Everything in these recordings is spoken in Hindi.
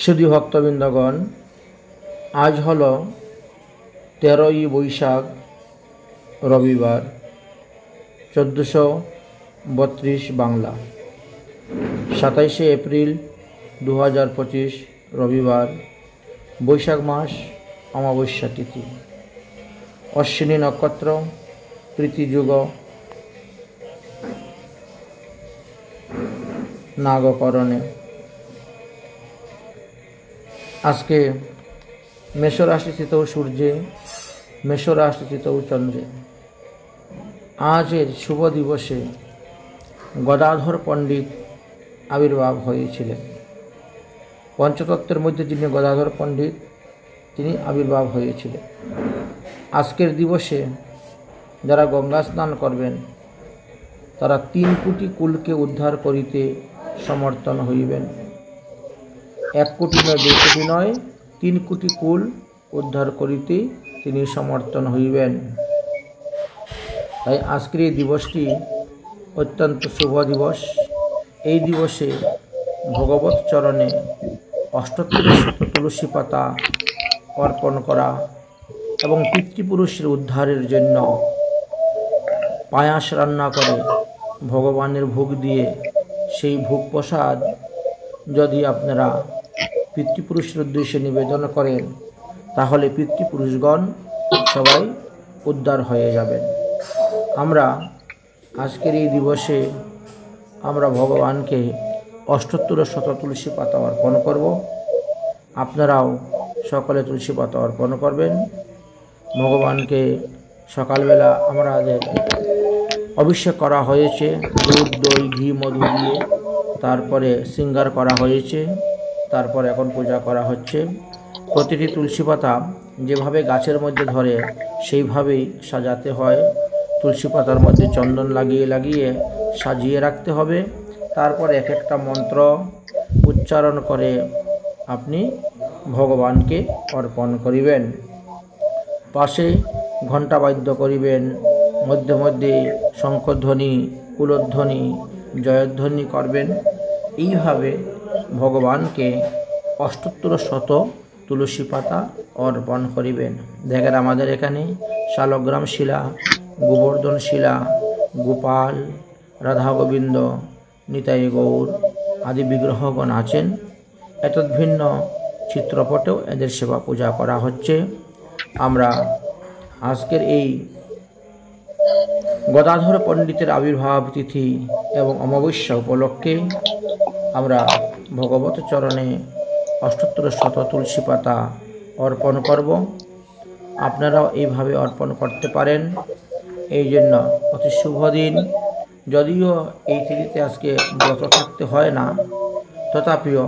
সুধী ভক্তবৃন্দগণ, আজ হল 13ই বৈশাখ রবিবার 1432 বাংলা, 27শে এপ্রিল 2025 রবিবার, বৈশাখ মাস, অমাবস্যা তিথি, অশ্বিনী নক্ষত্র, প্রীতিযুগ, নাগকরণে। আজকে মেষরাশিস্থিত সূর্যে, মেষরাশিস্থিত চন্দ্রে। আজের শুভ দিবসে গদাধর পণ্ডিত আবির্ভাব হয়েছিলেন। পঞ্চতত্ত্বের মধ্যে যিনি গদাধর পণ্ডিত, তিনি আবির্ভাব হয়েছিলেন। আজকের দিবসে যারা গঙ্গা স্নান করবেন তারা 3 কোটি কুলকে উদ্ধার করিতে সমর্থন হইবেন। 1 কোটি নয়, 2 কোটি নয়, 3 কোটি কুল উদ্ধার করিতে তিনি সমর্থন হইবেন। তাই আজকের এই দিবসটি অত্যন্ত শুভ দিবস। এই দিবসে ভগবত চরণে 78 তুলসী পাতা অর্পণ করা এবং পিতৃপুরুষের উদ্ধারের জন্য পায়াস রান্না করে ভগবানের ভোগ দিয়ে সেই ভোগ প্রসাদ যদি আপনারা পিতৃপুরুষের উদ্দেশ্যে নিবেদন করেন তাহলে পিতৃপুরুষগণ সবাই উদ্ধার হয়ে যাবেন। আমরা আজকের এই দিবসে আমরা ভগবানকে 78 তুলসী পাতা অর্পণ করব। আপনারাও সকলে তুলসী পাতা অর্পণ করবেন। ভগবানকে সকালবেলা আমাদের অভিষেক করা হয়েছে দুধ, দই, ঘি, মধু দিয়ে, তারপরে শৃঙ্গার করা হয়েছে, তারপর এখন পূজা করা হচ্ছে। প্রতিটি তুলসী পাতা যেভাবে গাছের মধ্যে ধরে সেইভাবেই সাজাতে হয়। তুলসী পাতার মধ্যে চন্দন লাগিয়ে লাগিয়ে সাজিয়ে রাখতে হবে। তারপর এক একটা মন্ত্র উচ্চারণ করে আপনি ভগবানকে অর্পণ করিবেন। পাশে ঘণ্টা বাদ্য করিবেন, মধ্যে মধ্যে শঙ্খধ্বনি, কুলধ্বনি, জয়ধ্বনি করবেন। এইভাবে ভগবানকে 78 তুলসী পাতা অর্পণ করিবেন। দেখেন আমাদের এখানে শালগ্রাম শিলা, গোবর্ধন শিলা, গোপাল, রাধা গোবিন্দ, নিতাই গৌর আদি বিগ্রহগণ আছেন। এতদ ভিন্ন চিত্রপটেও এদের সেবা পূজা করা হচ্ছে। আমরা আজকের এই গদাধর পণ্ডিতের আবির্ভাব তিথি এবং অমাবস্যা উপলক্ষে আমরা ভগবত চরণে 78 তুলসী পাতা অর্পণ করব। আপনারাও এইভাবে অর্পণ করতে পারেন। এই জন্য অতি শুভ দিন। যদিও এই তিথিতে আজকে ব্রত থাকতে হয় না, তথাপিও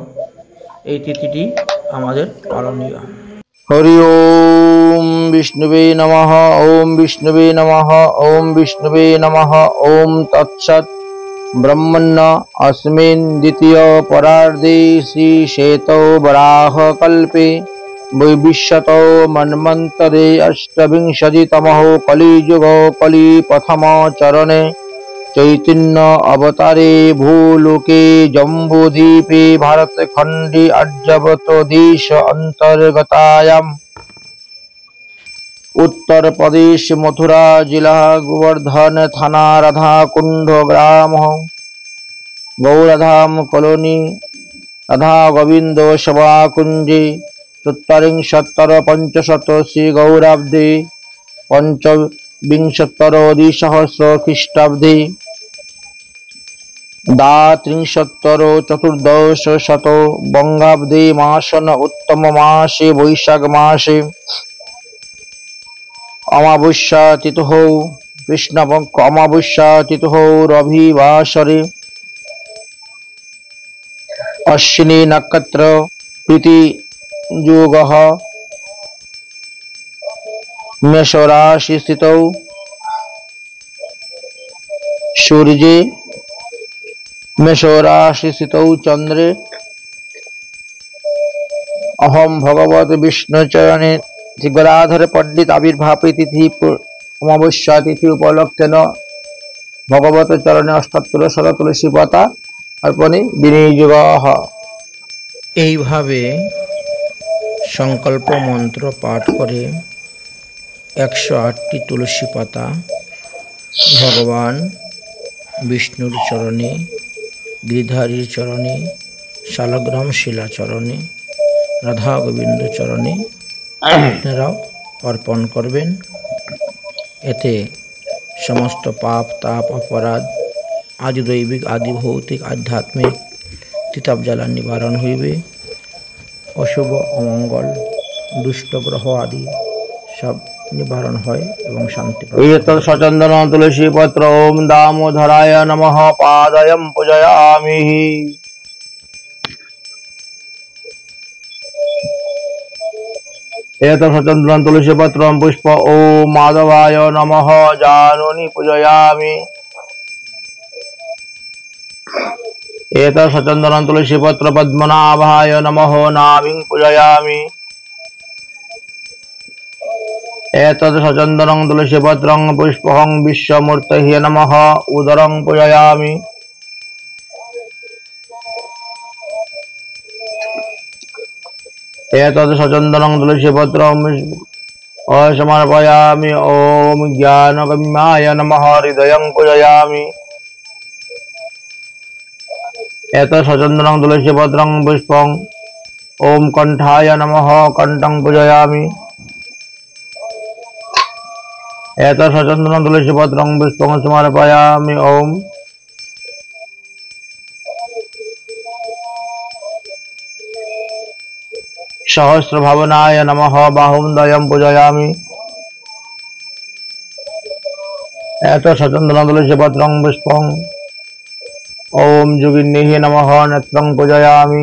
এই তিথিটি আমাদের পালনীয়। হরি ওম বিষ্ণুবে নমঃ। ওম বিষ্ণুবে নমঃ। ওম বিষ্ণুবে নমঃ। ওম তৎসৎ। ব্রহ্মণ্য अस्मिन् द्वितीय परार्धे श्री श्वेतो वराह कल्पे वैविश्यतो मन्वन्तरे अष्टविंशतितमः कलियुगो कलि प्रथम चरणे चैतन्य अवतारे भूलोके जम्बूद्वीपे भारतखण्डे आर्यावर्त देश अन्तर्गतायाम् उत्तर प्रदेश मथुरा जिला गोवर्धन थाना राधा कुंड ग्राम गौराधाम कॉलोनी राधा गोविंद सभा कुंजे 74 श्री गौराब्दे 25 ख्रीष्टाब्दे दा 14 बंगाब्दे मासन उत्तम मासे वैशाख मासे अमावस्या तिथौ कृष्णपक्ष अमावस्या तिथौ रविवासरे अश्विनी नक्षत्र प्रीतियोगः मेषराशि स्थितौ सूर्ये मेषराशि स्थितौ चंद्रे अहम भगवत विष्णु चरणे गदाधर पंडित आविर्भाव तिथि अमावस्या तिथि उपलक्षेन भगवत चरणे 78 तुलसी पाता अर्पणे विनियोगः। এইভাবে সংকল্প মন্ত্র পাঠ করে 108টি তুলসী পাতা ভগবান বিষ্ণুর চরণে, গিরিধারীর চরণে, শালগ্রাম শিলা চরণে, রাধা গোবিন্দ চরণে আপনারাও অর্পণ করবেন। এতে সমস্ত পাপ তাপ অপরাধ আদি দৈবিক আদি ভৌতিক আধ্যাত্মিক তিতাব জ্বালা নিবারণ হইবে। অশুভ অমঙ্গল দুষ্ট গ্রহ আদি সব নিবারণ হয় এবং শান্তি एतत् सचन्दन तुलसी पत्र ओम दामोदराय नमः पादयं पूजयामि। एतत् सचन्दन तुलसी पत्र पुष्प ओम माधवाय नमः जानूनि पूजयामि। एतत् सचन्दन तुलसी पत्र पद्मनाभाय नमः नाभिं पूजयामि। एतत् सचन्दनं तुलसीपत्रं पुष्पं विश्वमूर्तये नमः उदरं पूजयामि। एतत् सचन्दनं तुलसीपत्रं समर्पयामि। ॐ ज्ञानगम्याय नमः हृदयं पूजयामि। एतत् सचन्दनं तुलसीपत्रं पुष्पं ॐ कण्ठाय नमः कण्ठं पूजयामि। एतत् सचन्दनं तुलसीपत्रं पुष्पं समर्पयामि। ओम सहस्रभावनाय नमः बाहुं द्वयं पूजयामि। एतत् सचन्दनं तुलसीपत्रं पुष्पं ओम जोगिन्नेः नमः नेत्रं पूजयामि।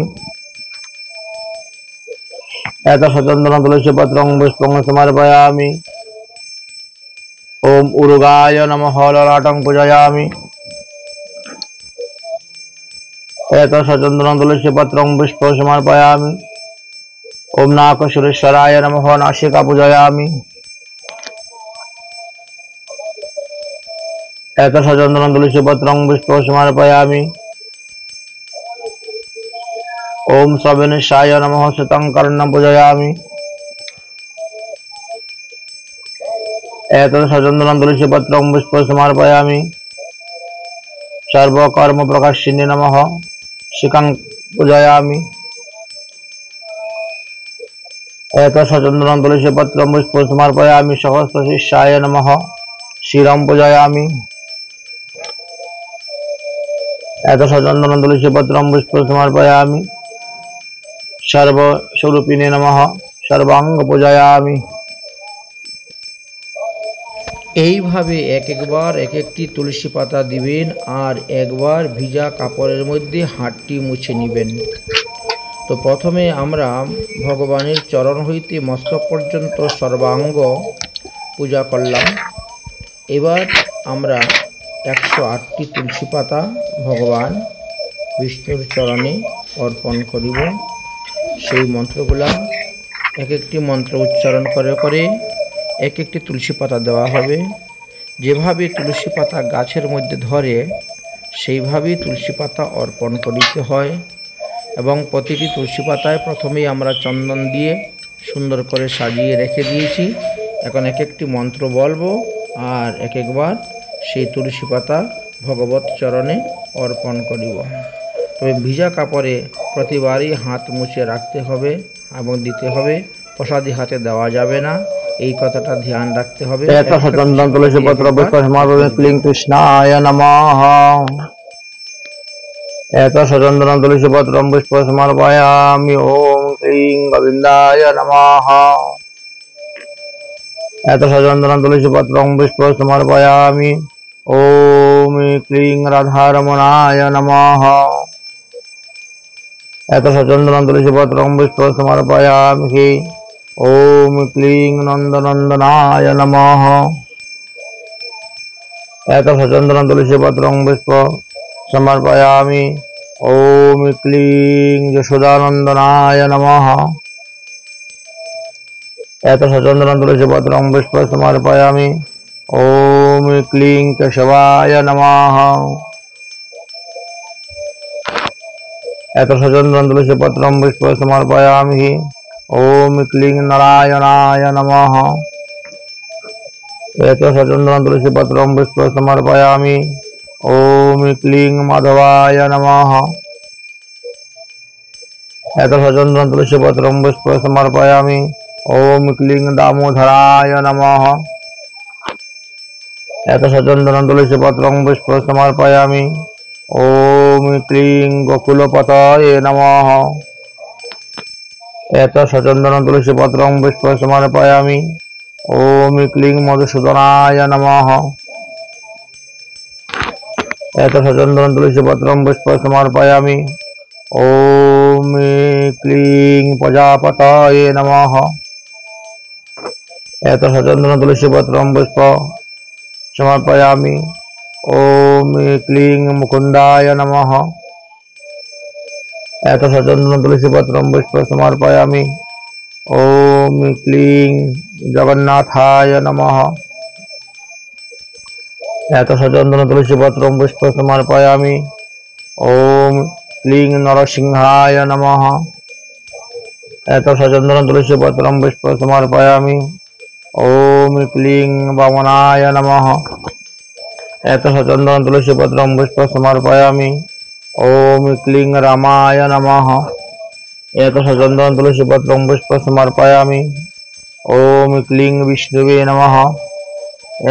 एतत् सचन्दनं तुलसीपत्रं पुष्पं समर्पयामि। ओम उरुगाय नमः ललाटं पूजयामि। एतत् सचन्दनं तुलसीपत्रं पुष्पं समर्पयामि। ओम नाकसुरेश्वराय नमः नासिका पूजयामि। एतत् सचन्दनं तुलसीपत्रं पुष्पं समर्पयामि। ओम सविनेशाय नमः शतं कर्णं पूजयामि। एतत् सचन्दनं तुलसीपत्रं पुष्पं समर्पयामि। सर्वकर्म प्रकाशिने नमः शिखं पूजयामि। एतत् सचन्दनं तुलसीपत्रं पुष्पं समर्पयामि। सहस्रशिष्याय नमः शिरं पूजयामि। एतत् सचन्दनं तुलसीपत्रं पुष्पं समर्पयामि। सर्वस्वरूपिणे नमः सर्वांग पूजयामि। এইভাবে এক একবার এক একটি তুলসী পাতা দিবেন আর একবার ভিজা কাপড়ের মধ্যে হাতটি মুছে নেবেন। তো প্রথমে আমরা ভগবানের চরণ হইতে মস্তক পর্যন্ত সর্বাঙ্গ পূজা করলাম। এবার আমরা 108টি তুলসী পাতা ভগবান বিষ্ণুর চরণে অর্পণ করিব। সেই মন্ত্রগুলা এক একটি মন্ত্র উচ্চারণ করে করে এক একটি তুলসী পাতা দেওয়া হবে। যেভাবে তুলসী পাতা গাছের মধ্যে ধরে সেইভাবেই তুলসী পাতা অর্পণ করিতে হয় এবং প্রতিটি তুলসী পাতায় প্রথমেই আমরা চন্দন দিয়ে সুন্দর করে সাজিয়ে রেখে দিয়েছি। এখন এক একটি মন্ত্র বলবো আর এক একবার সেই তুলসী পাতা ভগবত চরণে অর্পণ করিব। তবে ভিজা কাপড়ে প্রতিবারই হাত মুছে রাখতে হবে এবং দিতে হবে। প্রসাদী হাতে দেওয়া যাবে না, এই কথাটা ধ্যান রাখতে হবে। एतत् सचन्दनं तुलसीपत्र पुष्पं समर्पयामि। क्लीं कृष्णाय नमः। एतत् सचन्दनं तुलसीपत्रं पुष्पं समर्पयामि। ओम क्लीं गोविन्दाय नमः। एतत् सचन्दनं तुलसीपत्रं पुष्पं समर्पयामि। ओम क्लीं राधारमणाय नमः। एतत् सचन्दनं तुलसीपत्रं पुष्पं समर्पयामि। ओम क्लीं नन्दनन्दनाय नमः। एतत् सचन्दनं तुलसीपत्रं पुष्पं समर्पयामि। ओम क्लीं यशोदानन्दनाय नमः। एतत् सचन्दनं तुलसीपत्रं पुष्पं समर्पयामि। ओम क्लीं केशवाय नमः। एत सचंदनं तुलसी पत्रं पुष्प समर्पयामि। ओम क्लीं नारायणाय नमः। एत सचंदनं तुलसी पत्रं पुष्प समर्पयामि। ओम क्लीं माधवाय नमः। एत सचंदनं तुलसी पत्रं पुष्प समर्पयामि। ओम क्लीं दामोदराय नमः। एत सचंदनं तुलसी पत्रं पुष्प समर्पयामि। ओम क्लीं गोकुलपतये नमः। एत सचंदनं तुलसी पत्रं पुष्प समर्पयामि। ओम क्लीं मधुसूदनाय नमः। एत सचंदनं तुलसी पत्रं पुष्प समर्पयामि। ओम क्लीं प्रजापतये नमः। एत सचंदनं तुलसी पत्रं पुष्प समर्पयामि। ओम क्लीं मुकुंदाय नमः। एत सचंदनं तुलसी पत्रं पुष्प समर्पयामि। ओम क्लीं जगन्नाथाय नमः। एत सचंदनं तुलसी पत्रं पुष्प समर्पयामि। ओम क्लीं नरसिंहाय नमः। एत सचंदनं तुलसी पत्रं पुष्प समर्पयामि। ओम क्लीं वामनाय नमः। एत सचंदनं तुलसी पत्रं पुष्प समर्पयामि। ओम क्लीं रामाय नमः। एत सचंदनं तुलसी पत्रं पुष्प समर्पयामि। ओम क्लीं विष्णुवे नमः।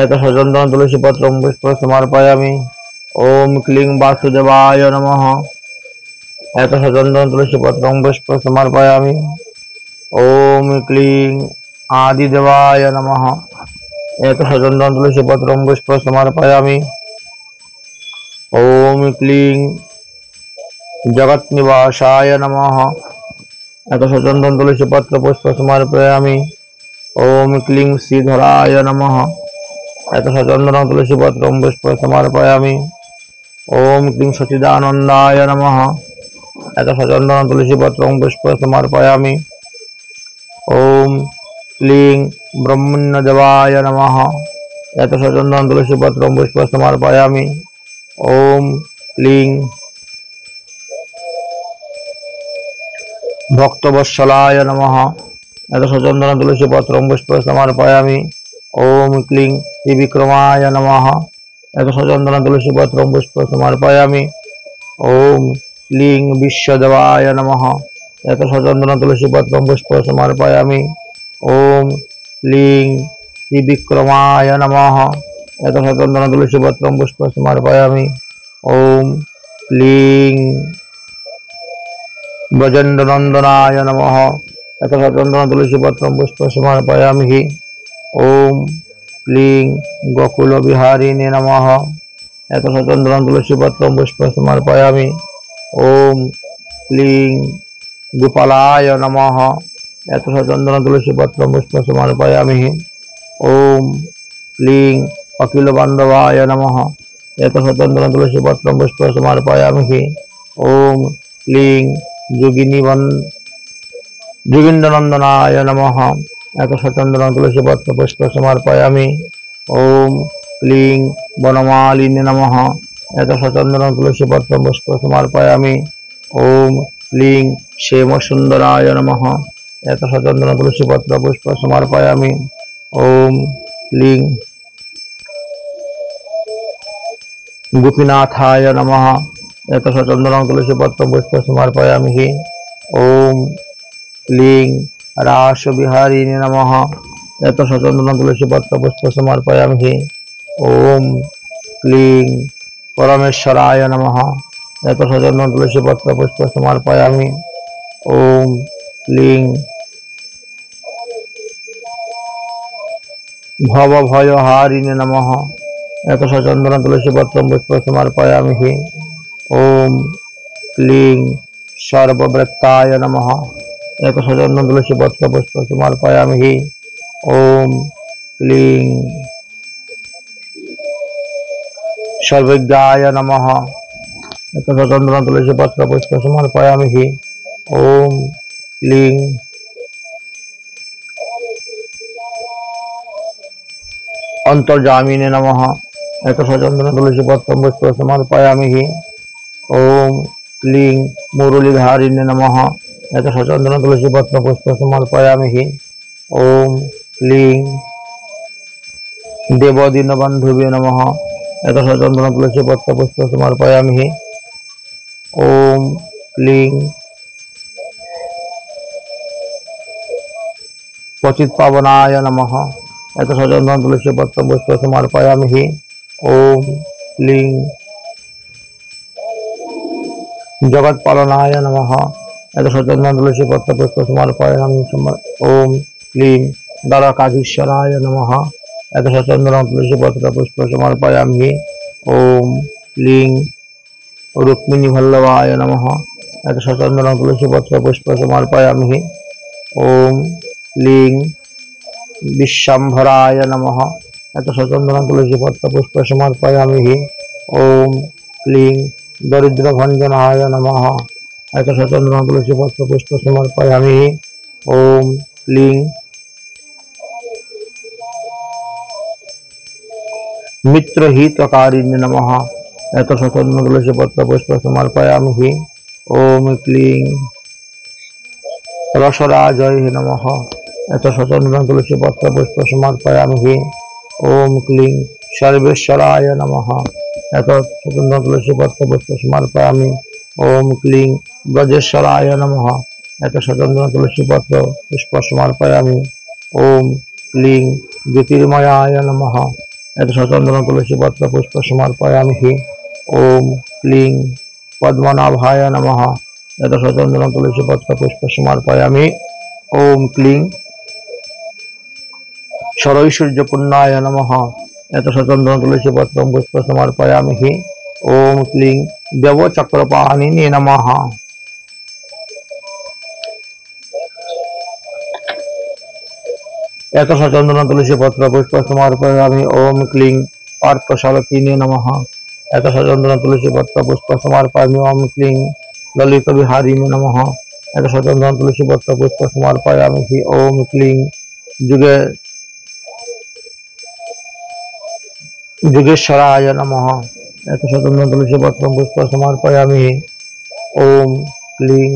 एत सचंदनं तुलसी पत्रं पुष्प समर्पयामि। ओम क्लीं वासुदेवाय नमः। एत सचंदनं तुलसी पत्रं पुष्प समर्पयामि। ओम क्लीं आदिदेवाय नमः। एत सचंदनं तुलसी पत्रं पुष्प समर्पयामि। ओम क्लीं जगन्निवासाय नमः। एत सचंदनं तुलसी पत्र पुष्प समर्पयामि। ओम क्लीं श्रीधराय नमः। एत सचंदनं तुलसी पत्रं पुष्प समर्पयामि। ओम क्लीं सच्चिदानंदाय नमः। एत सचंदनं तुलसी पत्रं पुष्प समर्पयामि। ओम क्लीं ब्रह्मण्यदेवाय नमः। एत सचंदनं तुलसी पत्रं पुष्प समर्पयामि। ओम क्लीं भक्तवत्सलाय नमः। एत सचंदनं तुलसी पत्रं पुष्प समर्पयामि। ओम क्लीं त्रिविक्रमाय नमः। एत सचंदनं तुलसी पत्रं पुष्प समर्पयामि। ओम क्लीं विश्वदेवाय नमः। एत सचंदनं तुलसी पत्रं पुष्प समर्पयामि। ओम क्लीं त्रिविक्रमाय नमः। एत सचंदनं तुलसी पत्रं पुष्प समर्पयामि। ओम क्लीं ब्रजेन्द्रनंदनाय नमः। एत सचंदनं तुलसी पत्रं पुष्प समर्पयामि। ओम क्लीं गोकुलविहारिणे नमः। एत सचंदनं तुलसी पत्रं पुष्प समर्पयामि। ओम क्लीं गोपालाय नमः। एत सचंदनं तुलसी पत्रं पुष्प समर्पयामि। ओम क्लीं अखिलबान्धवाय नमः। एत सचंदनं तुलसी पत्रं पुष्प समर्पयामि। ओम क्लीं जोगीन्द्रनंदनाय नमः। एत सचंदनं तुलसी पत्र पुष्प समर्पयामि। ओम क्लीं वनमालिने नमः। एत सचंदनं तुलसी पत्र पुष्प समर्पयामि। ओम क्लीं क्षेमसुंदराय नमः। एत सचंदनं तुलसी पत्र पुष्प समर्पयामि। ओम क्लीं गोपीनाथाय नमः। एत सचंदनं तुलसी पत्र पुष्प समर्पयामि। ओम क्लीं रासविहारिणे नमः। एत सचंदनं तुलसी पत्र पुष्प समर्पयामि। ओम क्लीं परमेश्वराय नमः। एत सचंदनं तुलसी पत्र पुष्प समर्पयामि। ओम क्लीं भवभयहारिणे नमः। एत सचंदनं तुलसी पत्र पुष्प समर्पयामि। ओम क्लीं सर्ववृत्ताय नमः। एत सचंदनं तुलसी पत्र पुष्प समर्पयामि। ओम क्लीं सर्वज्ञाय नमः। एत सचंदनं तुलसी पत्र पुष्प समर्पयामि। ओम क्लीं अंतर्जामिने नमः। एत सचंदनं तुलसी पत्र पुष्प समर्पयामि। ओम क्लीं मुरलीधारिणे नमः एतत् चंदन तुलसी पत्र पुष्प समर्पयामि। ओम क्लीं देवदीनबन्धुवे नमः एतत् चंदन तुलसी पत्र पुष्प समर्पयामि। ओम क्लीं पतित पावनाय नमः एतत् चंदन तुलसी पत्र पुष्प समर्पयामि। ओम क्लीं जगत्पालनाय नमः एतत् चंदन तुलसी पत्र पुष्प समर्पयामि। ओम क्लीं द्वारकाधीश्वराय नमः एतत् चंदन तुलसी पत्र पुष्प समर्पयामि। ओम क्लीं रुक्मिणी वल्लभाय नमः एतत् चंदन तुलसी पत्र पुष्प समर्पयामि। ओम क्लीं विश्वम्भराय नमः एतत् चंदन तुलसी पत्र पुष्प समर्पयामि। ओम क्लीं दरिद्रभञ्जनाय नमः एतत् चंदन तुलसी पत्र पुष्प समर्पयामि। ओम क्लीं मित्रहितकारिणे नमः एतत् चंदन तुलसी पत्र पुष्प समर्पयामि। ओम क्लीं रसराजये नमः एतत् चंदन तुलसी पत्र पुष्प समर्पयामि। ओम क्लीं सर्वेश्वराय नमः एतत् चंदन तुलसी पत्र पुष्प समर्पयामि। ओम क्लीं ब्रजेश्वराय नमः एतत् चंदन तुलसी पत्र पुष्प समर्पयामि। ओम क्लीं ज्योतिर्मयाय नमः एतत् चंदन तुलसी पत्र पुष्प समर्पयामि। ओम क्लीं पद्मनाभाय नमः एतत् चंदन तुलसी पत्र पुष्प समर्पयामि। ओम क्लीं क्षरैश्वर्यपूर्णाय नमः एतत् चंदन तुलसी पत्र पुष्प समर्पयामि। ओम क्लीं देवचक्रपाणिने नमः एतत् चंदन तुलसी पत्र पुष्प समर्पयामि। ओम क्लीं पार्थसारथिने नमः एतत् चंदन तुलसी पत्र पुष्प समर्पयामि। ओम क्लीं ललितविहारिणे नमः एतत् चंदन तुलसी पत्र पुष्प समर्पयामि। ओम क्लीं जुगेश्वराय नमः एतत् चंदन तुलसी पत्र पुष्प समर्पयामि। ओम क्लीं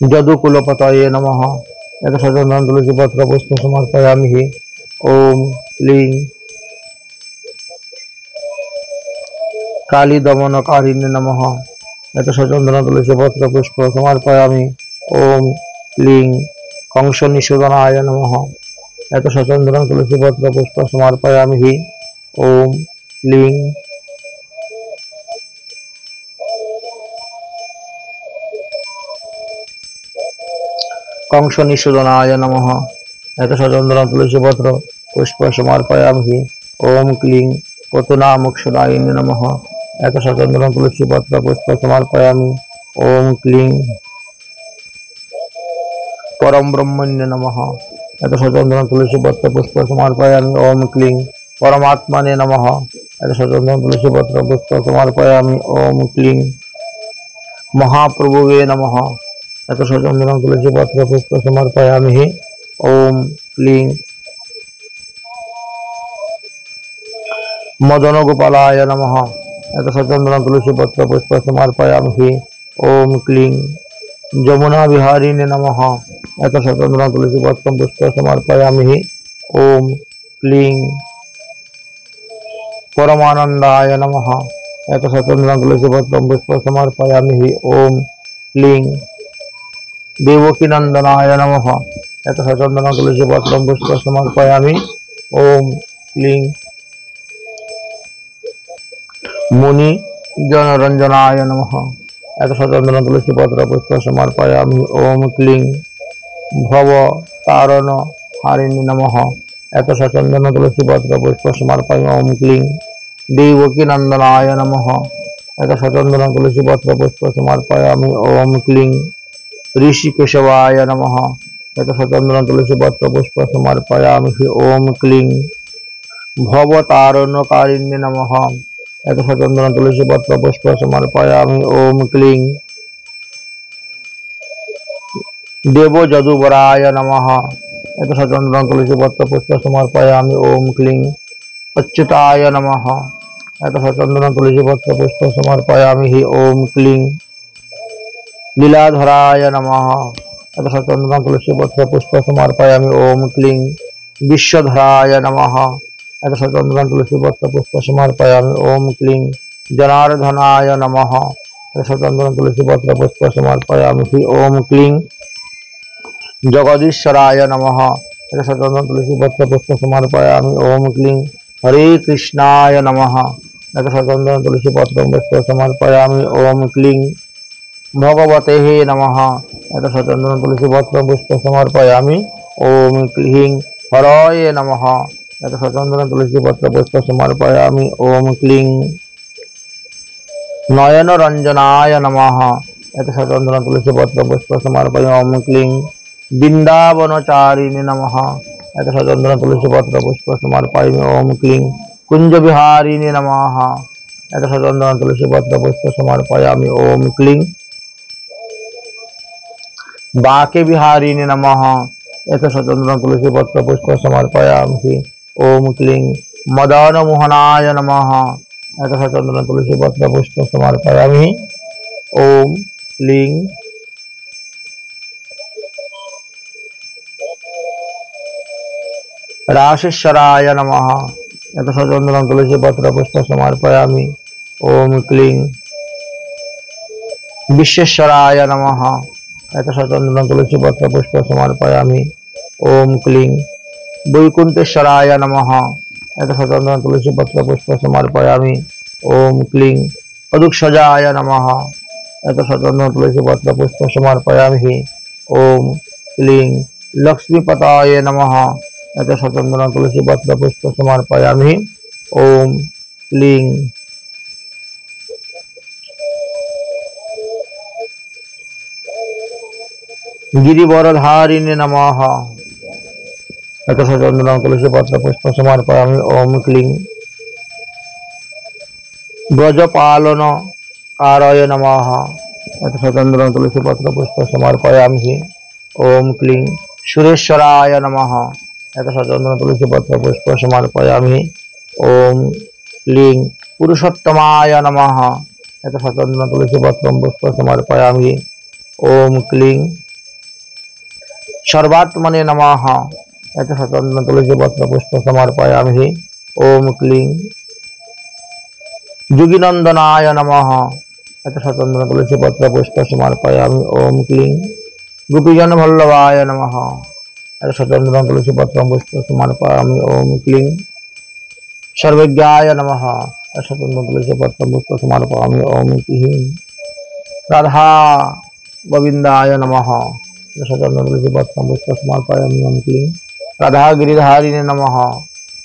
जदुकुलपतये नमः एतत् चंदन तुलसी पत्र पुष्प समर्पयामि। ओम क्लीं कालीदमनकारिणे नमः एतत् चंदन तुलसी पत्र पुष्प समर्पयामि। ओम क्लीं कंसनिषूदनाय नमः एतत् चंदन तुलसी पत्र पुष्प समर्पयामि। ओम क्लीं कंसनिषूदनाय नमः एतत् चंदन तुलसी पत्र पुष्प समर्पयामि। ओम क्लीं पतनामोक्षदायिने नमः एतत् चंदन तुलसी पत्र पुष्प समर्पयामि। ओम क्लीं परम ब्रह्मण्य नमः एतत् चंदन तुलसी पत्र पुष्प समर्पयामि। ओम क्लीं परमात्मने नमः एतत् चंदन तुलसी पत्र पुष्प समर्पयामि। ओम क्लीं महाप्रभुवे नमः एतत् चंदन तुलसी पत्र पुष्प समर्पयामि। ओम क्लीं मदन गोपालाय नमः एतत् चंदन तुलसी पत्र पुष्प समर्पयामि। ओम क्लीं जमुना विहारिणे नमः एतत् चंदन तुलसी पत्र पुष्प समर्पयामि। ओम क्लीं परमानंदाय नमः एतत् चंदन तुलसी पत्र पुष्प समर्पयामि। ओम क्लीं देवकीनंदनाय नमः एतत् चंदन तुलसी पत्र पुष्प समर्पयामि। ओम क्लीं मुनि जनरंजनाय नमः एतत् चंदन तुलसी पत्र पुष्प समर्पयामि। ओम क्लीं भव तारण हारिणे नमः एतत् चंदन तुलसी पत्र पुष्प समर्पयामि। ओम क्लीं देवकीनंदनाय नमः एतत् चंदन तुलसी पत्र पुष्प समर्पयामि। ओम क्लीं ऋषिकेशवाय नमः एतत् चंदन तुलसी पत्र पुष्प समर्पयामि। ओम क्लीं भवतारणकारिणे नमः एतत् चंदन तुलसी पत्र पुष्प समर्पयामि। ओम क्लीं देवजदुवराय नमः एतत् चंदन तुलसी पत्र पुष्प समर्पयामि। ओम क्लीं अच्युताय नमः एतः चंदन तुलसी पत्र पुष्प समर्पयामि हि। ओम क्लीं लीलाधराय नमः। एतः चंदन तुलसी पत्र पुष्प समर्पयामि। ओम क्लीं विश्वधराय नमः। एतः चंदन तुलसी पत्र पुष्प समर्पयामि। ओम क्लीं जनार्दनाय नमः। एतः चंदन तुलसी पत्र पुष्प समर्पयामि हि। ओम क्लीं जगदीश्वराय नमः। एतः चंदन तुलसी पत्र पुष्प समर्पयामि। ओम क्लीं हरे कृष्णाय नमः। एतः चंदन तुलसी पत्र पुष्प समर्पयामि। ओम क्लीं भगवते नमः। एतः चंदन तुलसी पत्र पुष्प समर्पयामि। ओम क्लीं हराय नमः। एतः चंदन तुलसी पत्र पुष्प समर्पयामि। ओम क्लीं नयन रंजनाय नमः। एतः चंदन तुलसी पत्र पुष्प समर्पयामि। ओम क्लीं वृंदावनचारिणे नमः। एतः चंदन तुलसी पत्र पुष्प समर्पयामि। ओम क्लीं कुंज विहारिणे नमः। एतः चंदन तुलसी पत्र पुष्प समर्पयामि। ओम क्लीं बाके विहारिणे नमः। एतः चंदन तुलसी पत्र पुष्प समर्पयामि। ओम क्लीं मदन मोहनाय नमः। एतः चंदन तुलसी पत्र पुष्प समर्पयामि। ओम क्लीं राशेश्वराय नमः। एतः चंदन तुलसी पत्र पुष्प समर्पयामि। ओम क्लीं विश्वेश्वराय नमः। एतः चंदन तुलसी पत्र पुष्प समर्पयामि। ओम क्लीं वैकुंठेश्वराय नमः। एतः चंदन तुलसी पत्र पुष्प समर्पयामि। ओम क्लीं अदुक्षजाय नमः। एतः चंदन तुलसी पत्र पुष्प समर्पयामि। ओम क्लीं लक्ष्मीपताय नमः। एतः चंदन तुलसी पत्र पुष्प समर्पयामि। ओम क्लीं गिरिवरधारिणे नमः। एतः चंदन तुलसी पत्र पुष्प समर्पयामि। ओम क्लीं ब्रजपालन कारय नमः। एतः चंदन तुलसी पत्र पुष्प समर्पयामि। ओम क्लीं सुरेश्वराय नमः। एतः चंदन तुलसी पत्र पुष्प समर्पयामि। ओम क्लीं पुरुषोत्तमाय नमः। एतः चंदन तुलसी पत्र पुष्प समर्पयामि। ओम क्लीं सर्वात्मने नमः। एतः चंदन तुलसी पत्र पुष्प समर्पयामि। ओम क्लीं जुगिनंदनाय नमः। एतः चंदन तुलसी पत्र पुष्प समर्पयामि। ओम क्लीं गोपीजन वल्लभाय नमः। एतः चंदन तुलसी पत्र पुष्प समर्पयामि। ओम क्लीं सर्वज्ञाय नमः। एतः चंदन तुलसी पत्र पुष्प समर्पयामि। ओम क्लीं राधा गोविंदाय नमः। एतः चंदन तुलसी पत्र पुष्प समर्पयामि। ओम क्लीं राधा गिरिधारिणे नमः।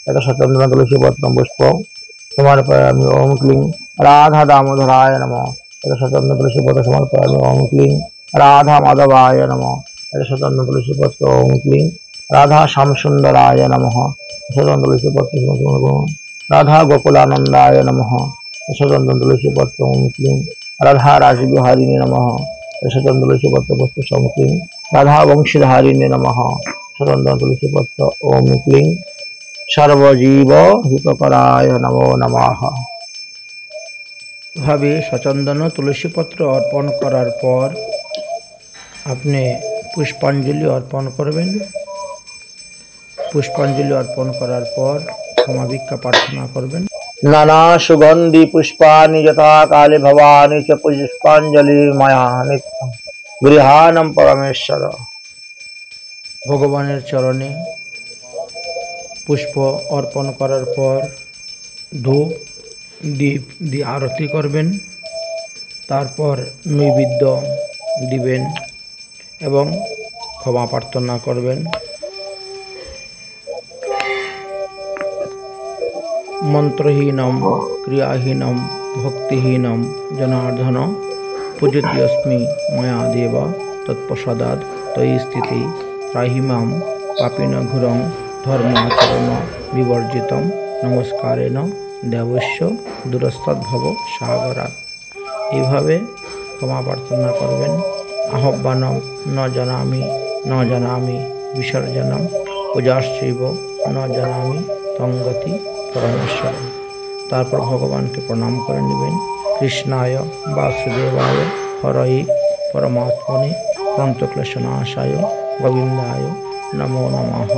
एतः चंदन तुलसी पत्र पुष्प समर्पयामि। ओम क्लीं राधा दामोदराय नमः। एतः चंदन तुलसी पत्र समर्पयामि। ओम क्लीं राधा माधवाय नमः। एतः चंदन तुलसी पत्र। ओम क्लीं राधा श्यामसुंदराय नमः। एतः चंदन तुलसी पत्र समर्पयामि। राधा गोकुलानंदाय नमः। एतः चंदन तुलसी पत्र। ओम क्लीं राधा राजबिहारिणे नमः। एतः चंदन तुलसी पत्र पुष्प। ओम क्लीं राधा वंशीधारिणे नमः। एतः चंदन तुलसी पत्र। ओम क्लीं सर्वजीव हितकराय नमो नमः। ভাবে সচন্দন তুলসী পত্র অর্পণ করার পর আপনি পুষ্পাঞ্জলি অর্পণ করবেন। পুষ্পাঞ্জলি অর্পণ করার পর ক্ষমা ভিক্ষা প্রার্থনা করবেন। नाना सुगंधि पुष्पाणि यथा काले भवानी च पुष्पांजलि मया नित्यं गृहाणं परमेश्वर। ভগবানের চরণে পুষ্প অর্পণ করার পর ধূপ দীপ দিয়ে আরতি করবেন। তারপর নৈবেদ্য দিবেন এবং ক্ষমা প্রার্থনা করবেন। মন্ত্রহীনম ক্রিয়াহীনম ভক্তিহীনম জনার্দন পূজতি অস্মি ময়া দেব তৎপ্রসাদাৎ তয়ি স্থিতি ত্রাহিমাম পাপিন ঘুরং ধর্মাচরণ বিবর্জিতম নমস্কারেণ দেবস্য দূরস্থদ্ভব সাগরাৎ। এইভাবে ক্ষমা প্রার্থনা করবেন। আহ্বানম ন জানামি বিসর্জনম পূজাশ্চৈব ন জানামি তঙ্গতি পরমেশ্বর। তারপর ভগবানকে প্রণাম করে নেবেন। কৃষ্ণায় বাসুদেবায় হরই পরমাত্মনে প্রন্তক্লেশনাশায় গোবিন্দায় নমো নমঃ।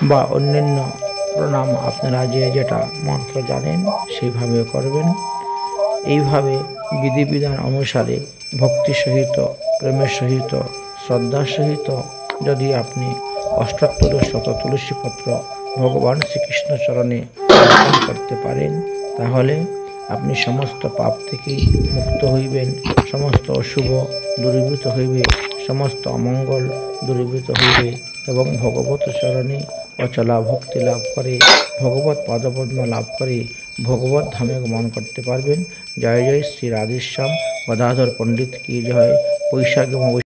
বা অন্যান্য প্রণাম আপনারা যে যেটা মন্ত্র জানেন সেইভাবে করবেন। এইভাবে বিধিবিধান অনুসারে ভক্তি সহিত, প্রেমের সহিত, শ্রদ্ধার সহিত যদি আপনি ৭৮ শত তুলসীপত্র ভগবান শ্রীকৃষ্ণ চরণে অর্পণ করতে পারেন, তাহলে আপনি সমস্ত পাপ থেকেই মুক্ত হইবেন, সমস্ত অশুভ দূরীভূত হইবে, সমস্ত অমঙ্গল দূরীভূত হইবে এবং ভগবত চরণে অচলা ভক্তি লাভ করে, ভগবত পদপদ্ম লাভ করে ভগবত ধামে গমন করতে পারবেন। জয় জয় শ্রী রাধেশ্যাম। গদাধর পণ্ডিত কি জয়। বৈশাখ এবং